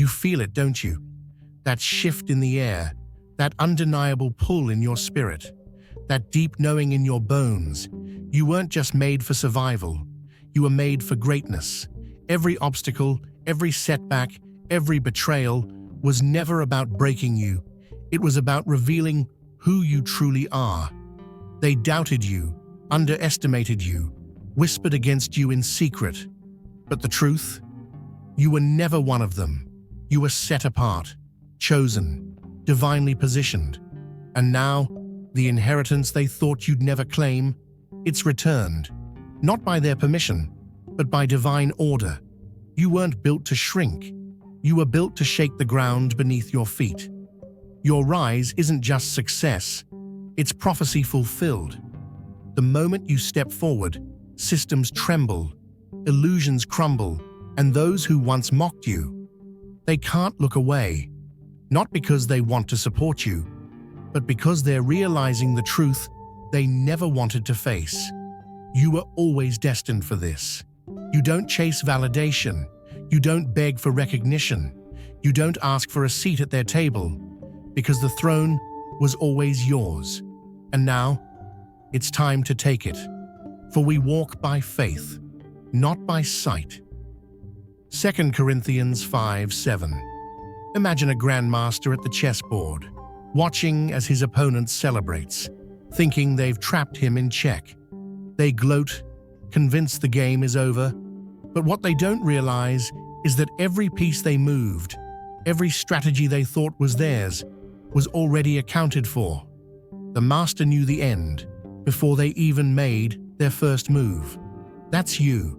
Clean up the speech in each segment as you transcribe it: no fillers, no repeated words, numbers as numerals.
feel it, don't you? That shift in the air, that undeniable pull in your spirit, that deep knowing in your bones. You weren't just made for survival. You were made for greatness. Every obstacle, every setback, every betrayal was never about breaking you. It was about revealing who you truly are. They doubted you, underestimated you, whispered against you in secret. But the truth? You were never one of them. You were set apart, chosen, divinely positioned. And now, the inheritance they thought you'd never claim, it's returned. Not by their permission, but by divine order. You weren't built to shrink. You were built to shake the ground beneath your feet. Your rise isn't just success, it's prophecy fulfilled. The moment you step forward, systems tremble, illusions crumble, and those who once mocked you, they can't look away. Not because they want to support you, but because they're realizing the truth they never wanted to face. You were always destined for this. You don't chase validation. You don't beg for recognition. You don't ask for a seat at their table, because the throne was always yours. And now, it's time to take it. For we walk by faith, not by sight. 2 Corinthians 5:7. Imagine a grandmaster at the chessboard, watching as his opponent celebrates, thinking they've trapped him in check. They gloat, convinced the game is over, but what they don't realize is that every piece they moved, every strategy they thought was theirs, was already accounted for. The master knew the end before they even made their first move. That's you.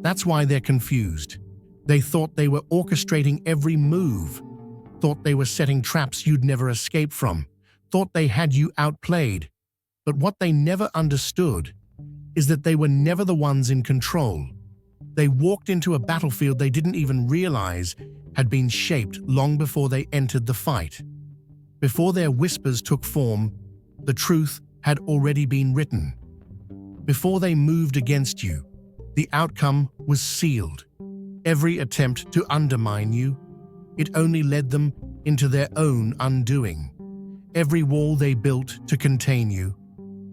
That's why they're confused. They thought they were orchestrating every move, thought they were setting traps you'd never escape from, thought they had you outplayed. But what they never understood is that they were never the ones in control. They walked into a battlefield they didn't even realize had been shaped long before they entered the fight. Before their whispers took form, the truth had already been written. Before they moved against you, the outcome was sealed. Every attempt to undermine you, it only led them into their own undoing. Every wall they built to contain you,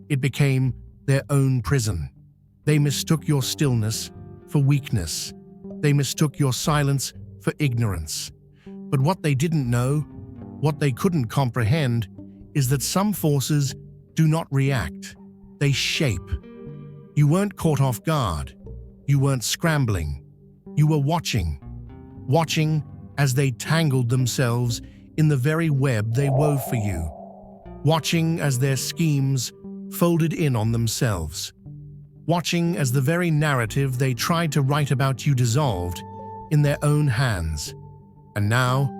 it became their own prison. They mistook your stillness for weakness. They mistook your silence for ignorance. But what they didn't know, what they couldn't comprehend, is that some forces do not react. They shape. You weren't caught off guard. You weren't scrambling. You were watching as they tangled themselves in the very web they wove for you. Watching as their schemes folded in on themselves. Watching as the very narrative they tried to write about you dissolved in their own hands. And now,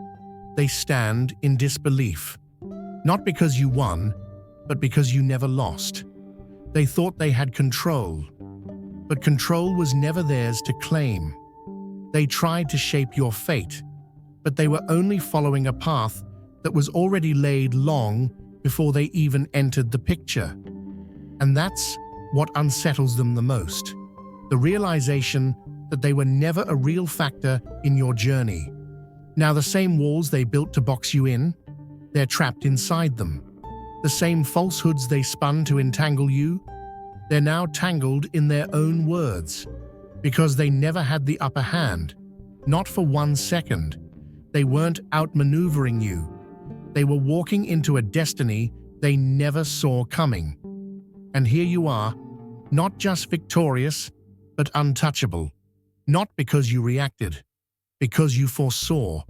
they stand in disbelief. Not because you won, but because you never lost. They thought they had control, but control was never theirs to claim. They tried to shape your fate, but they were only following a path that was already laid long before they even entered the picture. And that's what unsettles them the most. The realization that they were never a real factor in your journey. Now the same walls they built to box you in, they're trapped inside them. The same falsehoods they spun to entangle you, they're now tangled in their own words. Because they never had the upper hand, not for 1 second. They weren't outmaneuvering you. They were walking into a destiny they never saw coming. And here you are, not just victorious, but untouchable. Not because you reacted, because you foresaw.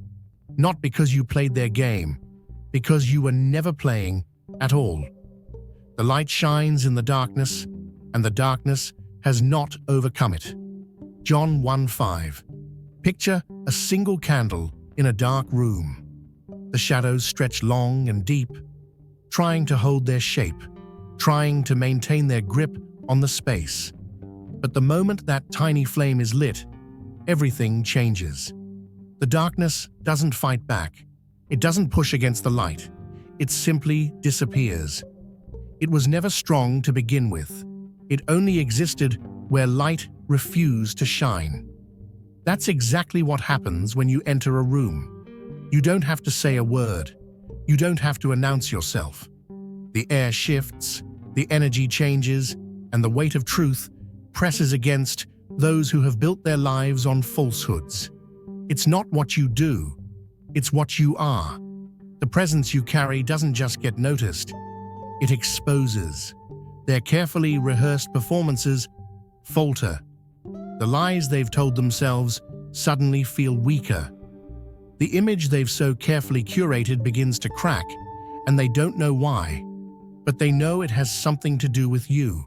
Not because you played their game, because you were never playing at all. The light shines in the darkness, and the darkness has not overcome it. John 1:5. Picture a single candle in a dark room. The shadows stretch long and deep, trying to hold their shape, trying to maintain their grip on the space. But the moment that tiny flame is lit, everything changes. The darkness doesn't fight back. It doesn't push against the light. It simply disappears. It was never strong to begin with. It only existed where light refused to shine. That's exactly what happens when you enter a room. You don't have to say a word. You don't have to announce yourself. The air shifts, the energy changes, and the weight of truth presses against those who have built their lives on falsehoods. It's not what you do, it's what you are. The presence you carry doesn't just get noticed, it exposes. Their carefully rehearsed performances falter. The lies they've told themselves suddenly feel weaker. The image they've so carefully curated begins to crack, and they don't know why, but they know it has something to do with you.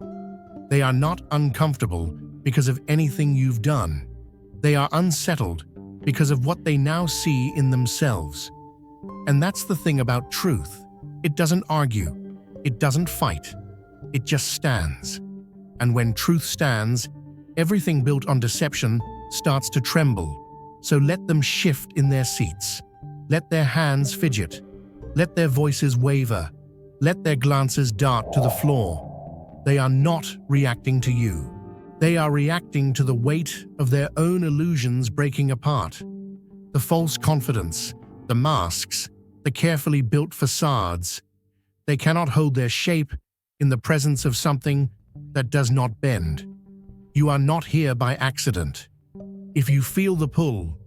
They are not uncomfortable because of anything you've done. They are unsettled because of what they now see in themselves. And that's the thing about truth. It doesn't argue. It doesn't fight. It just stands. And when truth stands, everything built on deception starts to tremble. So let them shift in their seats. Let their hands fidget. Let their voices waver. Let their glances dart to the floor. They are not reacting to you. They are reacting to the weight of their own illusions breaking apart. The false confidence, the masks, the carefully built facades. They cannot hold their shape in the presence of something that does not bend. You are not here by accident. If you feel the pull,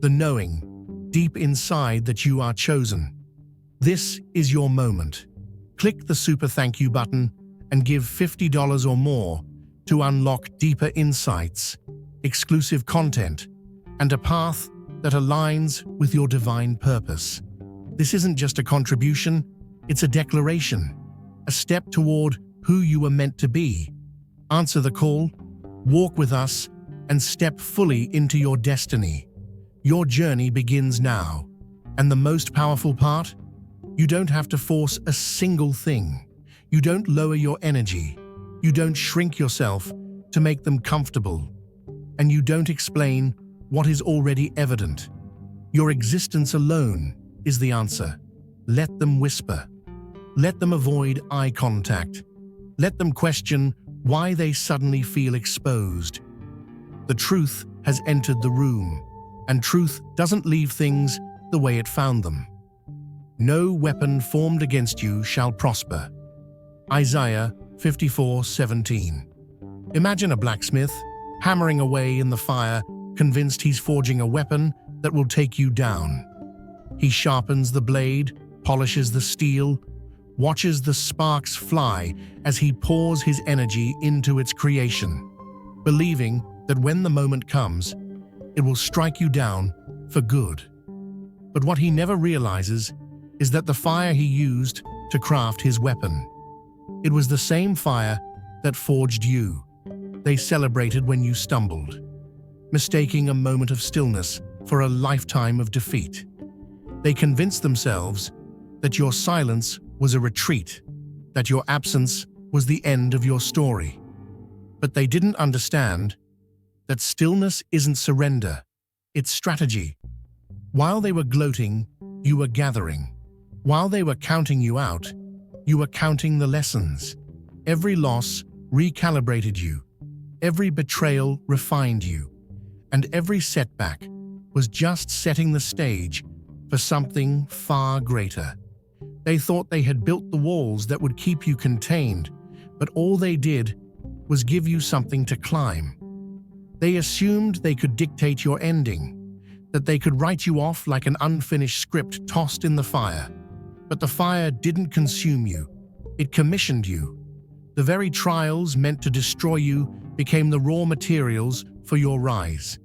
the knowing, deep inside that you are chosen, this is your moment. Click the super thank you button and give $50 or more to unlock deeper insights, exclusive content, and a path that aligns with your divine purpose. This isn't just a contribution, it's a declaration, a step toward who you were meant to be. Answer the call, walk with us, and step fully into your destiny. Your journey begins now. And the most powerful part? You don't have to force a single thing. You don't lower your energy. You don't shrink yourself to make them comfortable. And you don't explain what is already evident. Your existence alone is the answer. Let them whisper. Let them avoid eye contact. Let them question why they suddenly feel exposed. The truth has entered the room, and truth doesn't leave things the way it found them. No weapon formed against you shall prosper. Isaiah 54:17. Imagine a blacksmith hammering away in the fire, convinced he's forging a weapon that will take you down. He sharpens the blade, polishes the steel, watches the sparks fly as he pours his energy into its creation, believing that when the moment comes, it will strike you down for good. But what he never realizes is that the fire he used to craft his weapon, it was the same fire that forged you. They celebrated when you stumbled, mistaking a moment of stillness for a lifetime of defeat. They convinced themselves that your silence was a retreat, that your absence was the end of your story. But they didn't understand that stillness isn't surrender, it's strategy. While they were gloating, you were gathering. While they were counting you out, you were counting the lessons. Every loss recalibrated you. Every betrayal refined you. And every setback was just setting the stage for something far greater. They thought they had built the walls that would keep you contained, but all they did was give you something to climb. They assumed they could dictate your ending, that they could write you off like an unfinished script tossed in the fire. But the fire didn't consume you, it commissioned you. The very trials meant to destroy you became the raw materials for your rise.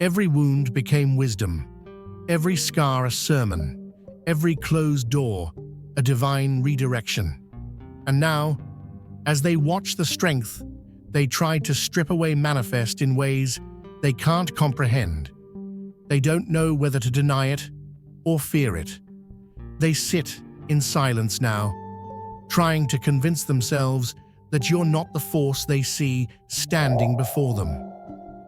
Every wound became wisdom, every scar a sermon, every closed door a divine redirection. And now, as they watch the strength they tried to strip away manifest in ways they can't comprehend, they don't know whether to deny it or fear it. They sit in silence now, trying to convince themselves that you're not the force they see standing before them.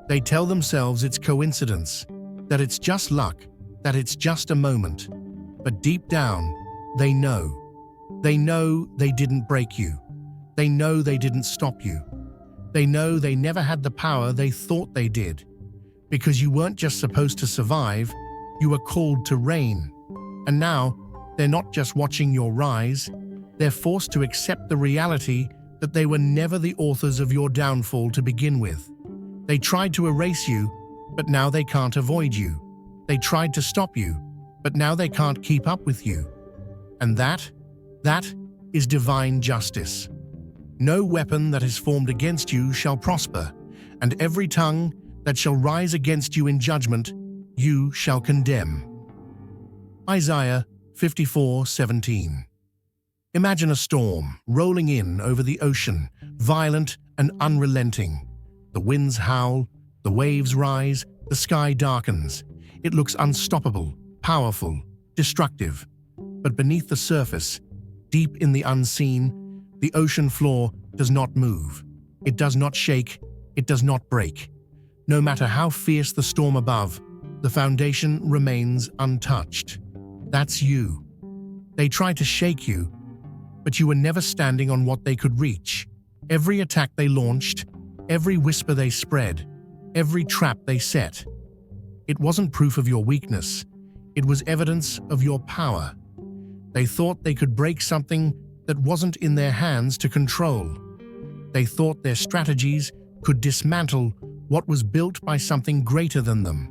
They tell themselves it's coincidence, that it's just luck, that it's just a moment. But deep down, they know. They know they didn't break you. They know they didn't stop you. They know they never had the power they thought they did. Because you weren't just supposed to survive, You were called to reign. And now, they're not just watching your rise, they're forced to accept the reality that they were never the authors of your downfall to begin with. They tried to erase you, but now they can't avoid you. They tried to stop you, but now they can't keep up with you. And that is divine justice. No weapon that is formed against you shall prosper, and every tongue that shall rise against you in judgment, you shall condemn. Isaiah 54:17. Imagine a storm rolling in over the ocean, violent and unrelenting. The winds howl, the waves rise, the sky darkens. It looks unstoppable, powerful, destructive. But beneath the surface, deep in the unseen, the ocean floor does not move. It does not shake. It does not break. No matter how fierce the storm above, the foundation remains untouched. That's you. They tried to shake you, but you were never standing on what they could reach. Every attack they launched, every whisper they spread, every trap they set. It wasn't proof of your weakness. It was evidence of your power. They thought they could break something that wasn't in their hands to control. They thought their strategies could dismantle what was built by something greater than them.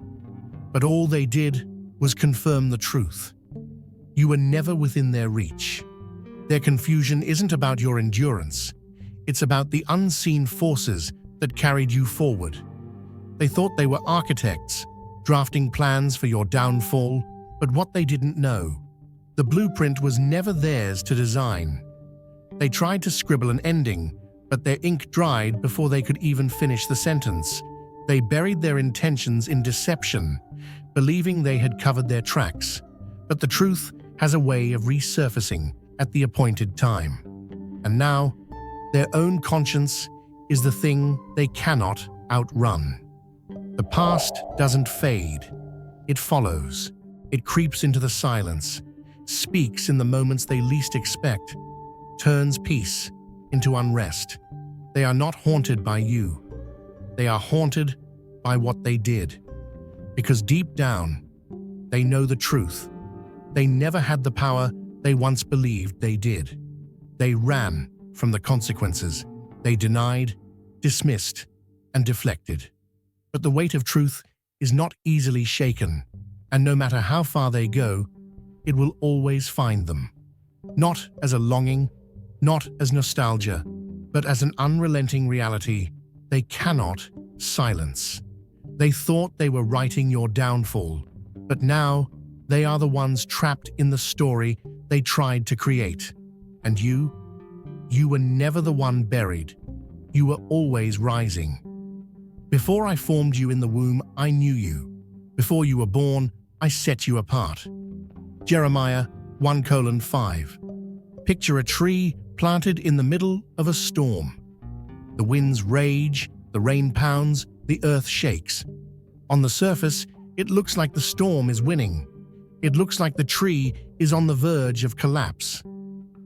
But all they did was confirm the truth. You were never within their reach. Their confusion isn't about your endurance. It's about the unseen forces that carried you forward. They thought they were architects, drafting plans for your downfall, but what they didn't know, the blueprint was never theirs to design. They tried to scribble an ending, but their ink dried before they could even finish the sentence. They buried their intentions in deception, believing they had covered their tracks. But the truth has a way of resurfacing at the appointed time. And now, their own conscience is the thing they cannot outrun. The past doesn't fade. It follows. It creeps into the silence, speaks in the moments they least expect, turns peace into unrest. They are not haunted by you. They are haunted by what they did. Because deep down, they know the truth. They never had the power they once believed they did. They ran from the consequences. They denied, dismissed, and deflected. But the weight of truth is not easily shaken, and no matter how far they go, it will always find them. Not as a longing, not as nostalgia, but as an unrelenting reality they cannot silence. They thought they were writing your downfall, but now they are the ones trapped in the story they tried to create. And you were never the one buried. You were always rising. Before I formed you in the womb, I knew you. Before you were born, I set you apart. Jeremiah 1:5. Picture a tree planted in the middle of a storm. The winds rage, the rain pounds, the earth shakes. On the surface, it looks like the storm is winning. It looks like the tree is on the verge of collapse.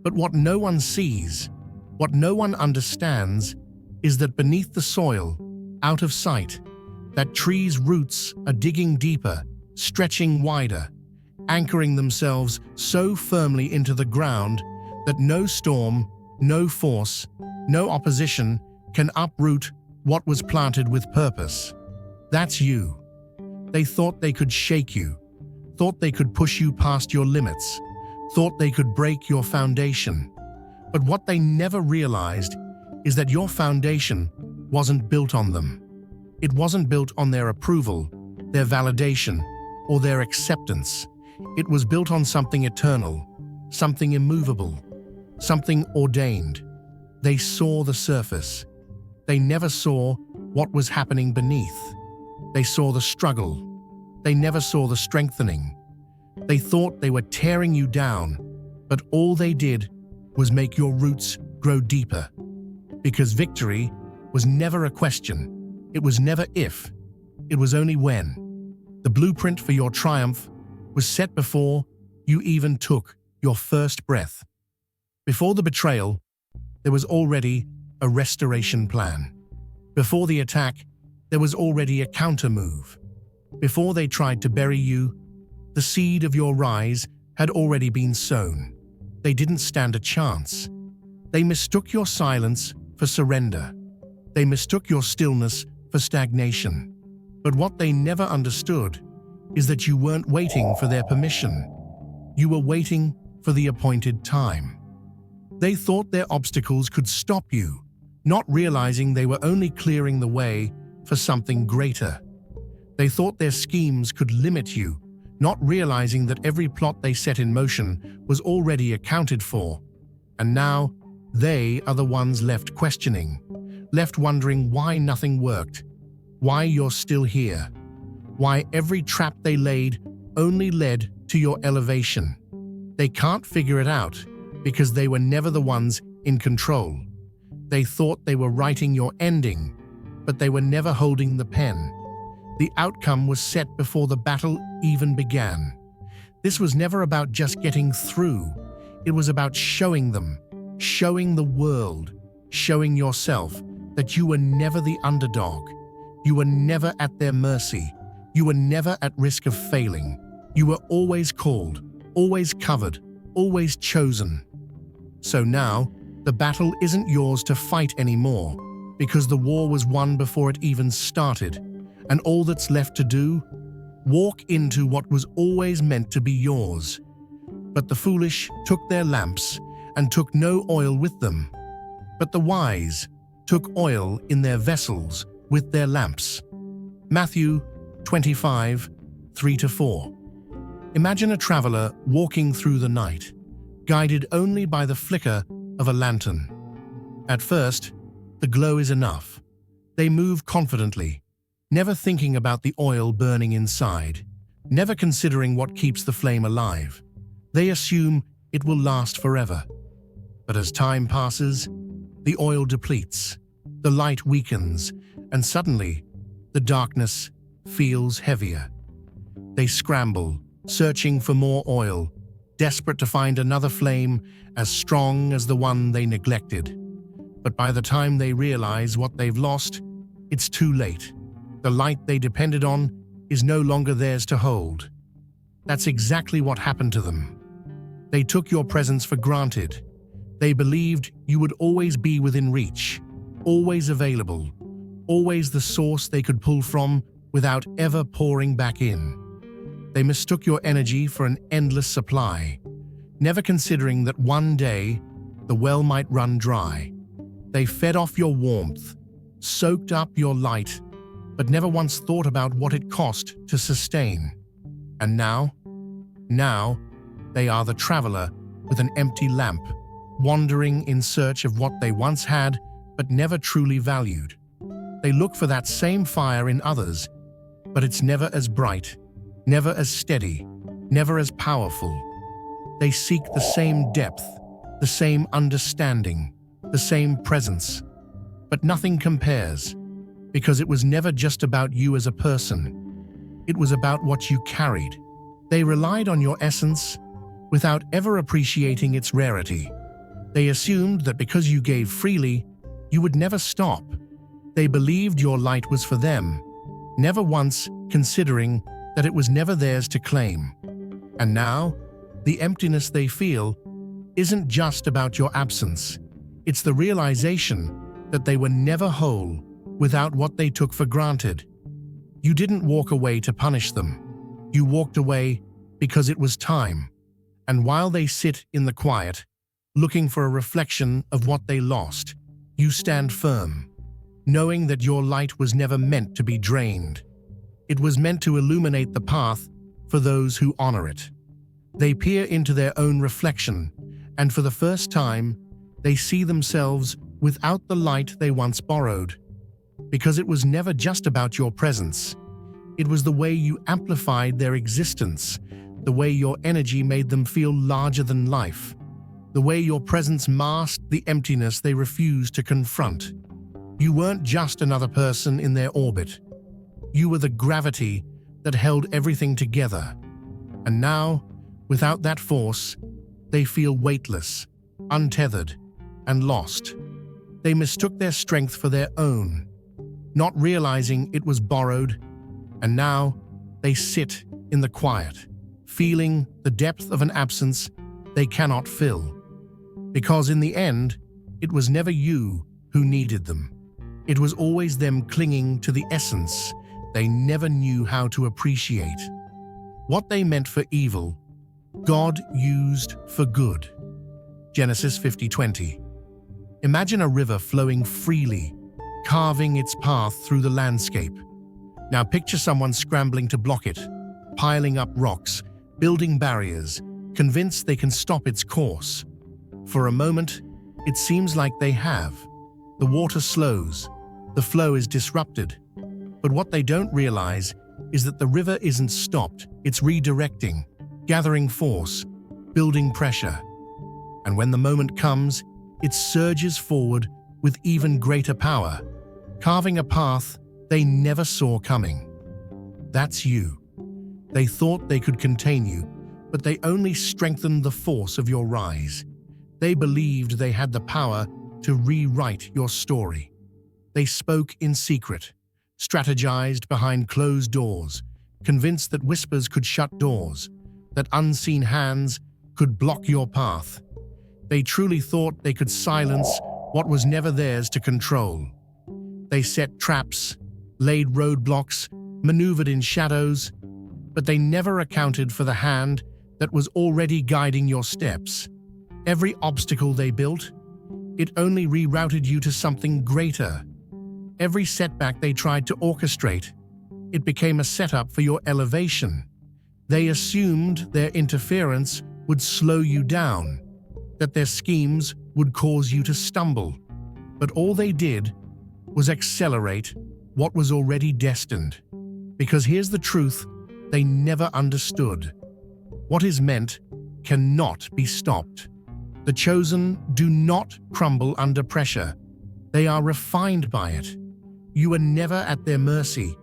But what no one sees, what no one understands, is that beneath the soil, out of sight, that tree's roots are digging deeper, stretching wider, anchoring themselves so firmly into the ground that no storm, no force, no opposition can uproot what was planted with purpose. That's you. They thought they could shake you, thought they could push you past your limits, thought they could break your foundation. But what they never realized is that your foundation wasn't built on them. It wasn't built on their approval, their validation, or their acceptance. It was built on something eternal, something immovable, something ordained. They saw the surface. They never saw what was happening beneath. They saw the struggle. They never saw the strengthening. They thought they were tearing you down, but all they did was make your roots grow deeper. Because victory was never a question. It was never if. It was only when. The blueprint for your triumph was set before you even took your first breath. Before the betrayal, there was already a restoration plan. Before the attack, there was already a counter move. Before they tried to bury you, The seed of your rise had already been sown. They didn't stand a chance. They mistook your silence for surrender. They mistook your stillness for stagnation. But what they never understood is that you weren't waiting for their permission. You were waiting for the appointed time. They thought their obstacles could stop you, not realizing they were only clearing the way for something greater. They thought their schemes could limit you, not realizing that every plot they set in motion was already accounted for. And now, they are the ones left questioning, left wondering why nothing worked, why you're still here, why every trap they laid only led to your elevation. They can't figure it out because they were never the ones in control. They thought they were writing your ending, but they were never holding the pen. The outcome was set before the battle even began. This was never about just getting through. It was about showing them, showing the world, showing yourself that you were never the underdog. You were never at their mercy. You were never at risk of failing. You were always called, always covered, always chosen. So now, the battle isn't yours to fight anymore, because the war was won before it even started, and all that's left to do? Walk into what was always meant to be yours. But the foolish took their lamps and took no oil with them. But the wise took oil in their vessels with their lamps. Matthew 25, 3-4. Imagine a traveler walking through the night, guided only by the flicker of a lantern. At first, the glow is enough. They move confidently, never thinking about the oil burning inside, never considering what keeps the flame alive. They assume it will last forever. But as time passes, the oil depletes, the light weakens, and suddenly, the darkness feels heavier. They scramble, searching for more oil, desperate to find another flame as strong as the one they neglected. But by the time they realize what they've lost, it's too late. The light they depended on is no longer theirs to hold. That's exactly what happened to them. They took your presence for granted. They believed you would always be within reach, always available, always the source they could pull from without ever pouring back in. They mistook your energy for an endless supply, never considering that one day the well might run dry. They fed off your warmth, soaked up your light, but never once thought about what it cost to sustain. And now they are the traveler with an empty lamp, wandering in search of what they once had but never truly valued. They look for that same fire in others, but it's never as bright, never as steady, never as powerful. They seek the same depth, the same understanding, the same presence. But nothing compares, because it was never just about you as a person. It was about what you carried. They relied on your essence without ever appreciating its rarity. They assumed that because you gave freely, you would never stop. They believed your light was for them, never once considering that it was never theirs to claim. And now, the emptiness they feel isn't just about your absence. It's the realization that they were never whole without what they took for granted. You didn't walk away to punish them. You walked away because it was time. And while they sit in the quiet, looking for a reflection of what they lost, you stand firm, knowing that your light was never meant to be drained. It was meant to illuminate the path for those who honor it. They peer into their own reflection, and for the first time, they see themselves without the light they once borrowed. Because it was never just about your presence. It was the way you amplified their existence, the way your energy made them feel larger than life, the way your presence masked the emptiness they refused to confront. You weren't just another person in their orbit. You were the gravity that held everything together. And now, without that force, they feel weightless, untethered, and lost. They mistook their strength for their own, not realizing it was borrowed, and now they sit in the quiet, feeling the depth of an absence they cannot fill. Because in the end, it was never you who needed them. It was always them clinging to the essence they never knew how to appreciate. What they meant for evil, God used for good. Genesis 50:20. Imagine a river flowing freely, carving its path through the landscape. Now picture someone scrambling to block it, piling up rocks, building barriers, convinced they can stop its course. For a moment, it seems like they have. The water slows, the flow is disrupted. But what they don't realize is that the river isn't stopped, it's redirecting, gathering force, building pressure. And when the moment comes, it surges forward with even greater power, carving a path they never saw coming. That's you. They thought they could contain you, but they only strengthened the force of your rise. They believed they had the power to rewrite your story. They spoke in secret, strategized behind closed doors, convinced that whispers could shut doors, that unseen hands could block your path. They truly thought they could silence what was never theirs to control. They set traps, laid roadblocks, maneuvered in shadows, but they never accounted for the hand that was already guiding your steps. Every obstacle they built, it only rerouted you to something greater. Every setback they tried to orchestrate, it became a setup for your elevation. They assumed their interference would slow you down, that their schemes would cause you to stumble. But all they did was accelerate what was already destined. Because here's the truth they never understood. What is meant cannot be stopped. The chosen do not crumble under pressure. They are refined by it. You are never at their mercy.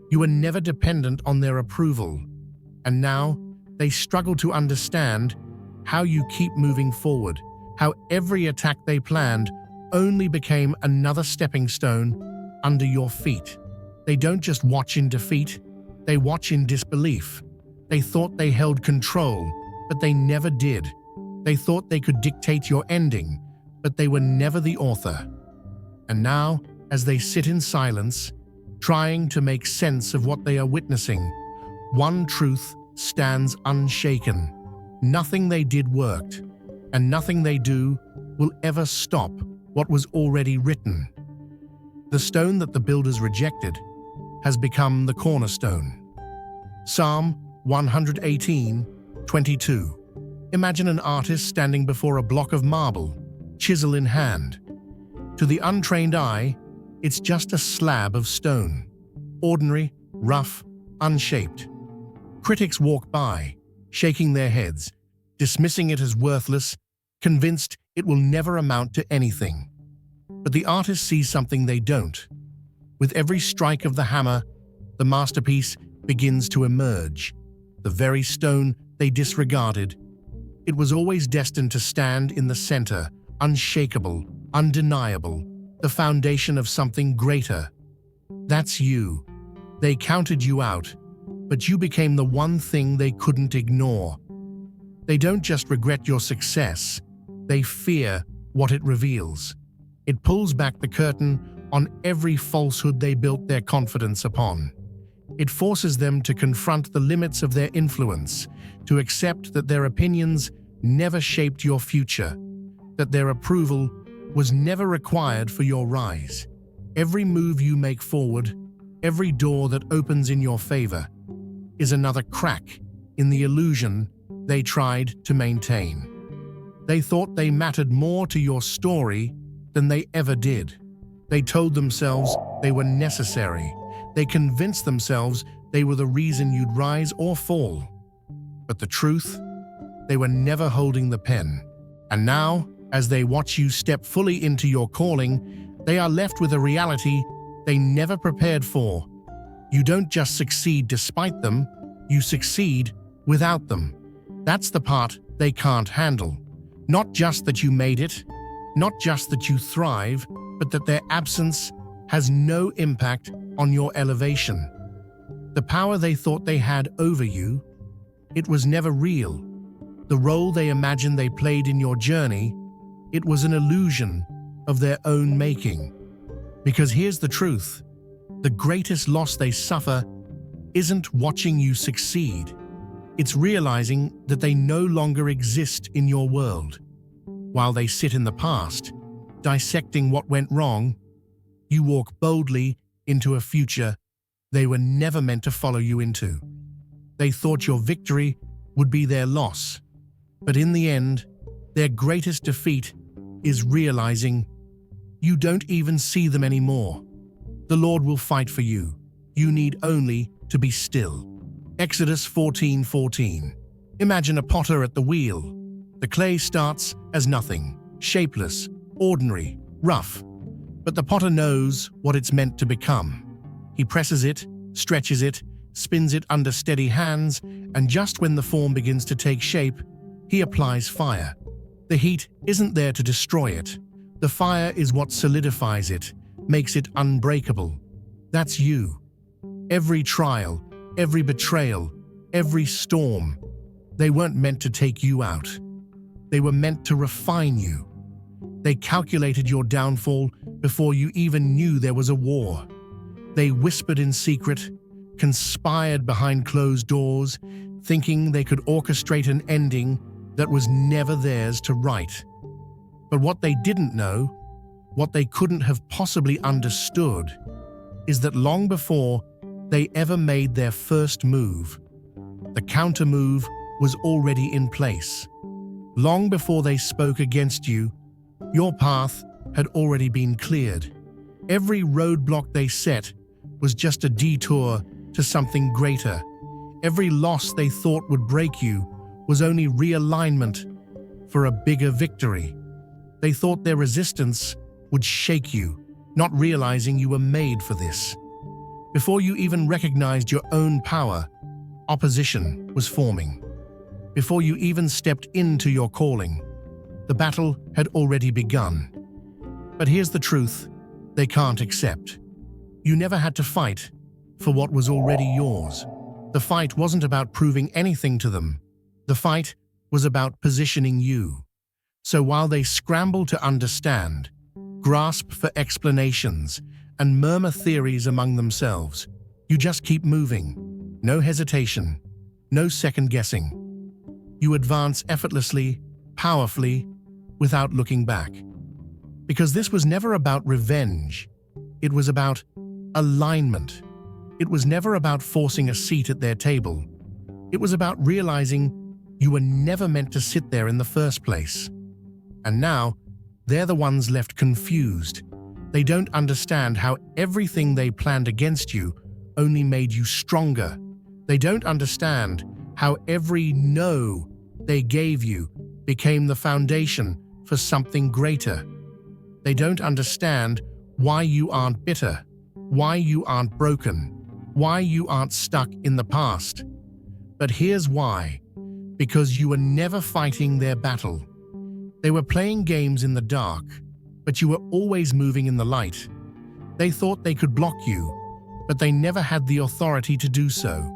You are never dependent on their approval. And now, they struggle to understand how you keep moving forward, how every attack they planned only became another stepping stone under your feet. They don't just watch in defeat, they watch in disbelief. They thought they held control, but they never did. They thought they could dictate your ending, but they were never the author. And now, as they sit in silence, trying to make sense of what they are witnessing, one truth stands unshaken. Nothing they did worked, and nothing they do will ever stop what was already written. The stone that the builders rejected has become the cornerstone. Psalm 118:22. Imagine an artist standing before a block of marble, chisel in hand. To the untrained eye, it's just a slab of stone, ordinary, rough, unshaped. Critics walk by, shaking their heads, dismissing it as worthless, convinced it will never amount to anything. But the artist sees something they don't. With every strike of the hammer, the masterpiece begins to emerge. The very stone they disregarded. It was always destined to stand in the center, unshakable, undeniable, the foundation of something greater. That's you. They counted you out, but you became the one thing they couldn't ignore. They don't just regret your success, they fear what it reveals. It pulls back the curtain on every falsehood they built their confidence upon. It forces them to confront the limits of their influence, to accept that their opinions never shaped your future, that their approval was never required for your rise. Every move you make forward, every door that opens in your favor, is another crack in the illusion they tried to maintain. They thought they mattered more to your story than they ever did. They told themselves they were necessary. They convinced themselves they were the reason you'd rise or fall. But the truth, they were never holding the pen. And now, as they watch you step fully into your calling, they are left with a reality they never prepared for. You don't just succeed despite them, you succeed without them. That's the part they can't handle. Not just that you made it, not just that you thrive, but that their absence has no impact on your elevation. The power they thought they had over you, it was never real. The role they imagined they played in your journey, it was an illusion of their own making. Because here's the truth, the greatest loss they suffer isn't watching you succeed. It's realizing that they no longer exist in your world. While they sit in the past, dissecting what went wrong, you walk boldly into a future they were never meant to follow you into. They thought your victory would be their loss, but in the end, their greatest defeat is realizing you don't even see them anymore. The Lord will fight for you. You need only to be still. Exodus 14:14. Imagine a potter at the wheel. The clay starts as nothing, shapeless, ordinary, rough. But the potter knows what it's meant to become. He presses it, stretches it, spins it under steady hands, and just when the form begins to take shape, he applies fire. The heat isn't there to destroy it. The fire is what solidifies it, makes it unbreakable. That's you. Every trial, every betrayal, every storm, they weren't meant to take you out. They were meant to refine you. They calculated your downfall before you even knew there was a war. They whispered in secret, conspired behind closed doors, thinking they could orchestrate an ending that was never theirs to write. But what they didn't know, what they couldn't have possibly understood, is that long before they ever made their first move, the counter move was already in place. Long before they spoke against you, your path had already been cleared. Every roadblock they set was just a detour to something greater. Every loss they thought would break you was only realignment for a bigger victory. They thought their resistance would shake you, not realizing you were made for this. Before you even recognized your own power, opposition was forming. Before you even stepped into your calling, the battle had already begun. But here's the truth they can't accept. You never had to fight for what was already yours. The fight wasn't about proving anything to them. The fight was about positioning you. So while they scramble to understand, grasp for explanations, and murmur theories among themselves, you just keep moving. No hesitation, no second guessing. You advance effortlessly, powerfully, without looking back. Because this was never about revenge. It was about alignment. It was never about forcing a seat at their table. It was about realizing you were never meant to sit there in the first place. And now, they're the ones left confused. They don't understand how everything they planned against you only made you stronger. They don't understand how every no they gave you became the foundation for something greater. They don't understand why you aren't bitter, why you aren't broken, why you aren't stuck in the past. But here's why. Because you were never fighting their battle. They were playing games in the dark, but you were always moving in the light. They thought they could block you, but they never had the authority to do so.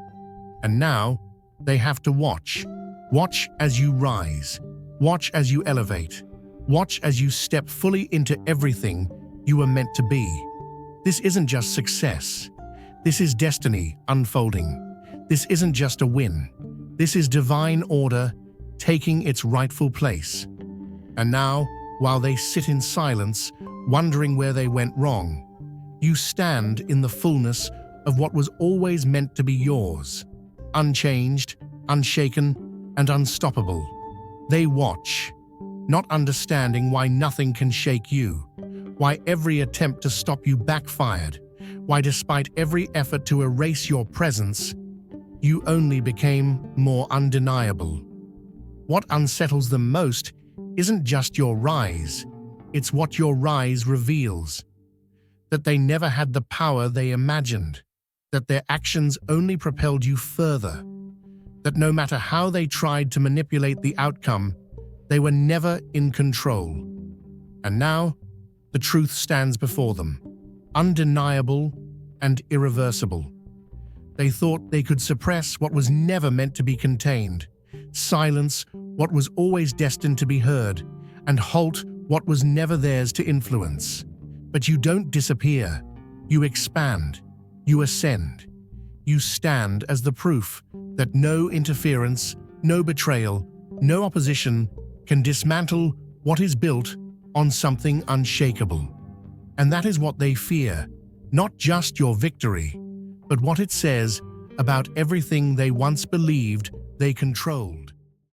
And now, they have to watch. Watch as you rise. Watch as you elevate. Watch as you step fully into everything you were meant to be. This isn't just success. This is destiny unfolding. This isn't just a win. This is divine order taking its rightful place. And now, while they sit in silence, wondering where they went wrong, you stand in the fullness of what was always meant to be yours, unchanged, unshaken, and unstoppable. They watch, not understanding why nothing can shake you, why every attempt to stop you backfired, why despite every effort to erase your presence, you only became more undeniable. What unsettles them most isn't just your rise, it's what your rise reveals. That they never had the power they imagined, that their actions only propelled you further, that no matter how they tried to manipulate the outcome, they were never in control. And now, the truth stands before them, undeniable and irreversible. They thought they could suppress what was never meant to be contained, silence what was always destined to be heard, and halt what was never theirs to influence. But you don't disappear. You expand. You ascend. You stand as the proof that no interference, no betrayal, no opposition can dismantle what is built on something unshakable. And that is what they fear, not just your victory, but what it says about everything they once believed they controlled.